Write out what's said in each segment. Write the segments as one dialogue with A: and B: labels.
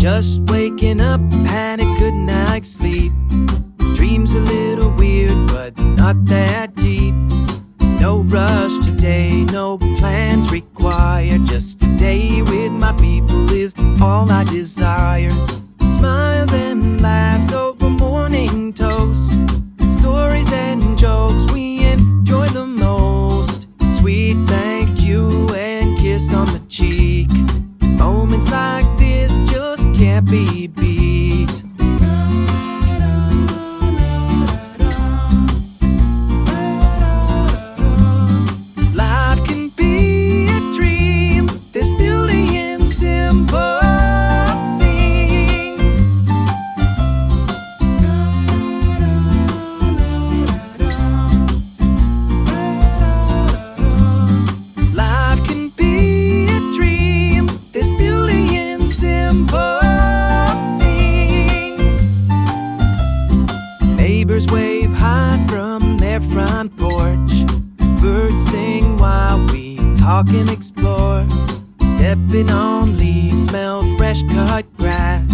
A: Just waking up, had a good night's sleep. Dreams a little weird, but not that deep. No rush today, no plans required. Just a day with my people is all I desire. Smiles and laughs over morning toast. Stories and jokes we enjoy the most. Sweet thank you and kiss on the cheek. Moments like this just can't be beat. Life can be a dream. There's beauty in simple things. Life can be a dream. There's beauty in simple things. Neighbors wave high from their front porch. Birds sing while we talk and explore. Stepping on leaves, smell fresh cut grass.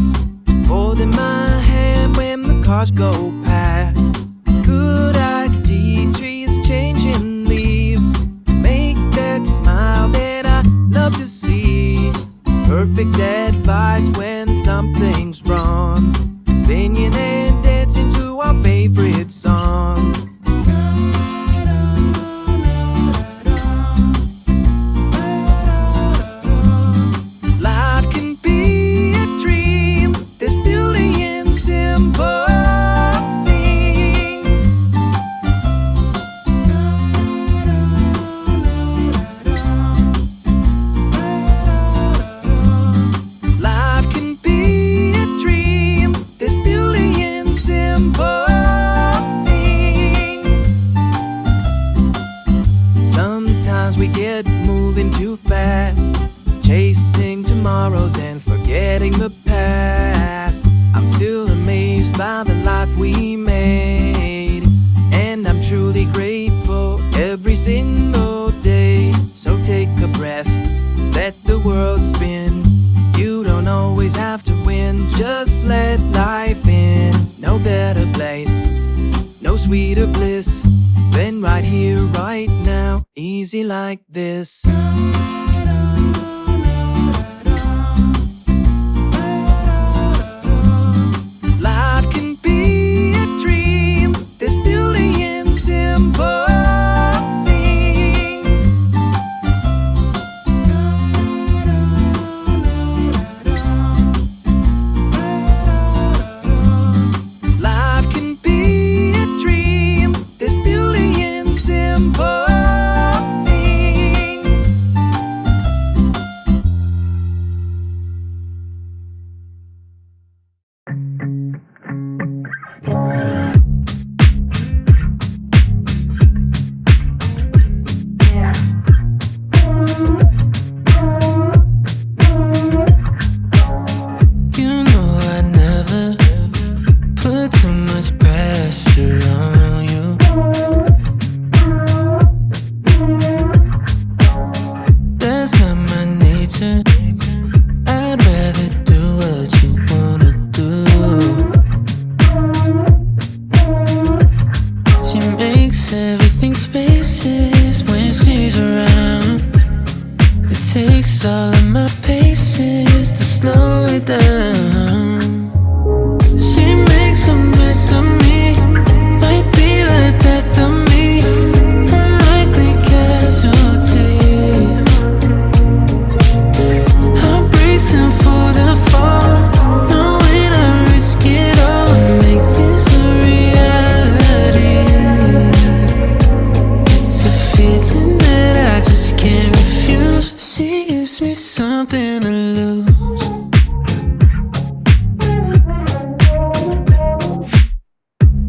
A: Holding my hand when the cars go past. Good iced tea, trees changing leaves. Make that smile that I love to see. Perfect advice when something's wrong. Singing and dancing to our favorite song. Life can be a dream. There's beauty in simple things. Life can be a dream. There's beauty in simple things. Sometimes we get moving too fast, chasing tomorrows and forgetting the past. I'm still amazed by the life we made, and I'm truly grateful every single day. So take a breath, let the world spin. You don't always have to win, just let life in. No better place, no sweeter bliss than right here, right now, easy like this. Life can be a dream. There's beauty in simple things. Life can be a dream. There's beauty in simple things.
B: You know I never put too much pressure on you. That's not my nature. I'd rather do what you wanna do. She makes everything spacious when she's around. It takes all of my patience to slow it down. She makes a mess of me, might be the death of me, unlikely casualty. I'm bracing for the fall, knowing I risk it all to make this a reality. It's a feeling that I just can't refuse. She gives me something to lose.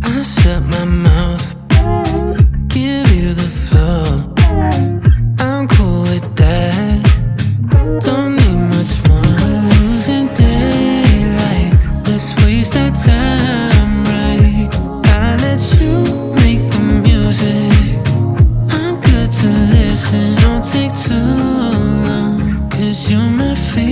B: I shut my mouth, give you the floor. I'm cool with that, don't need much more. We're losing daylight, let's waste our time right. I let you make the music, I'm good to listen. Don't take too long, 'cause you're my favorite.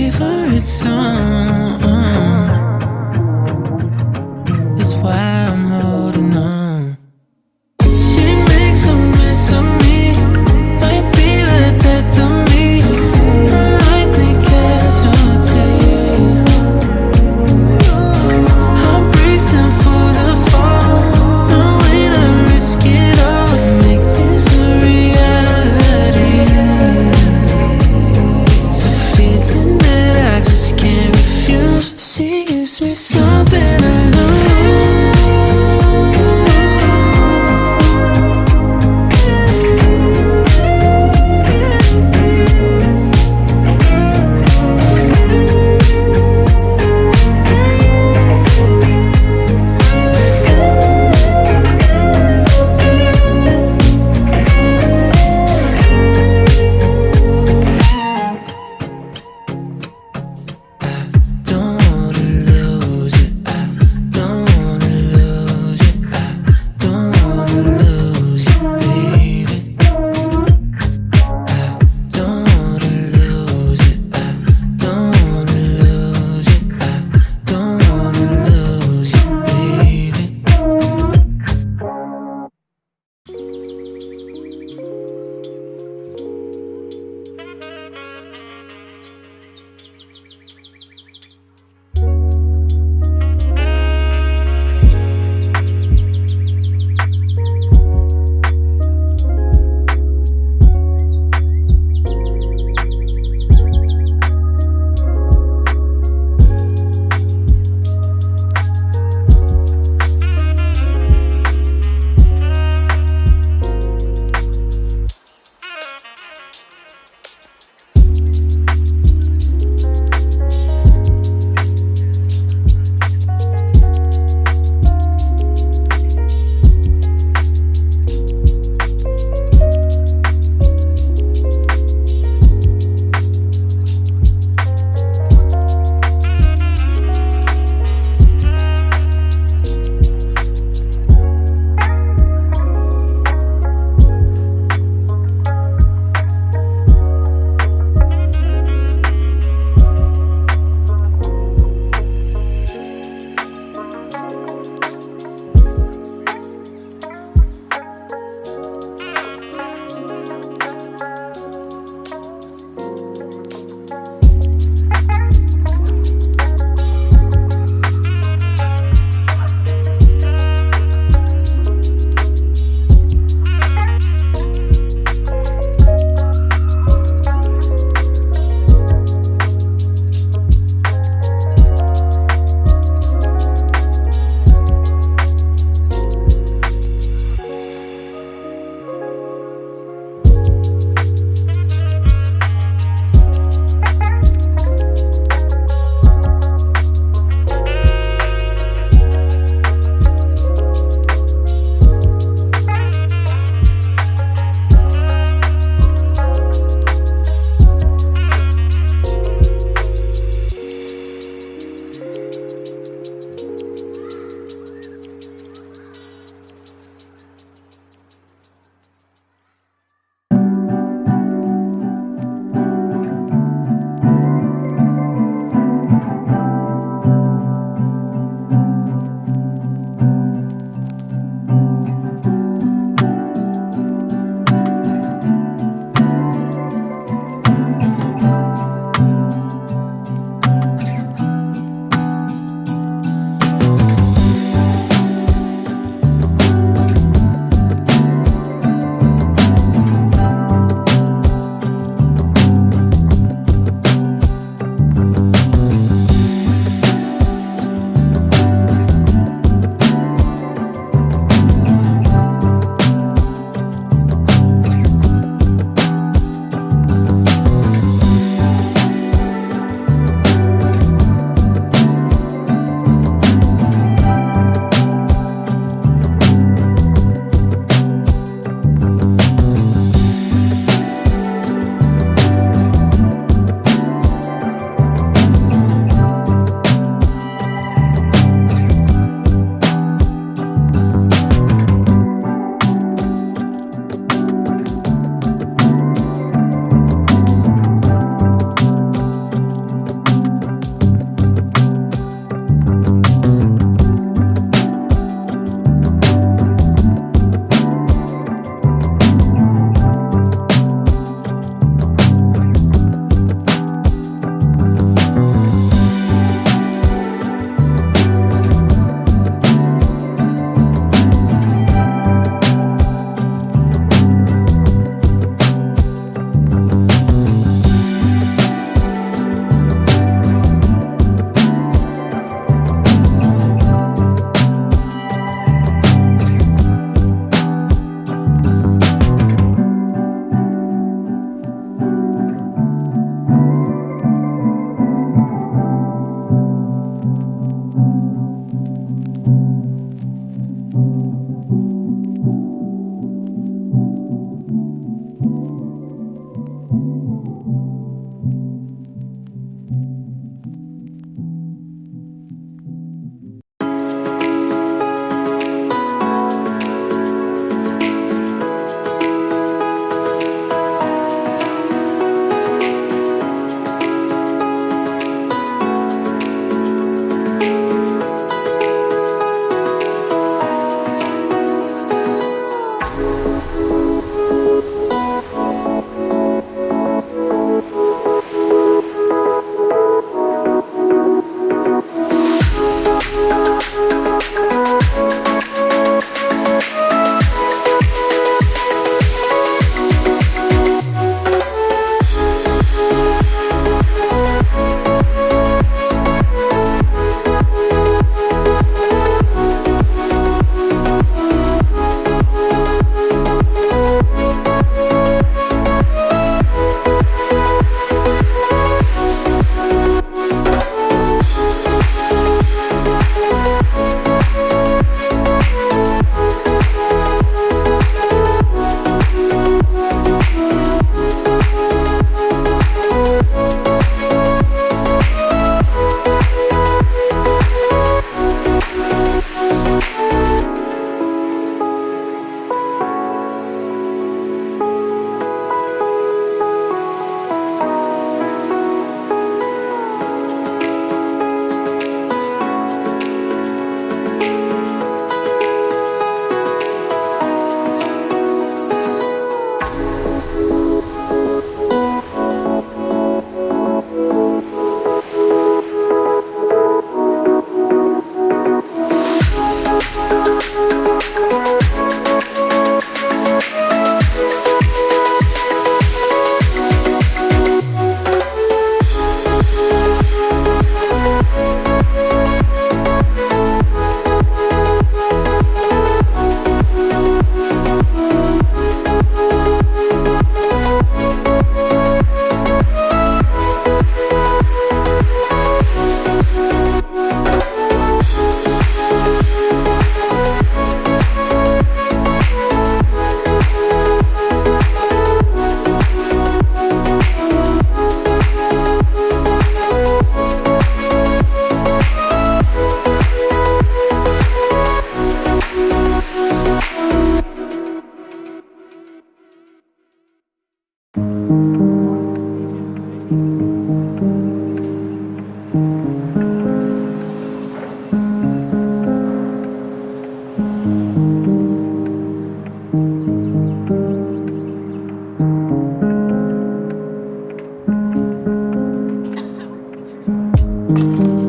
C: you.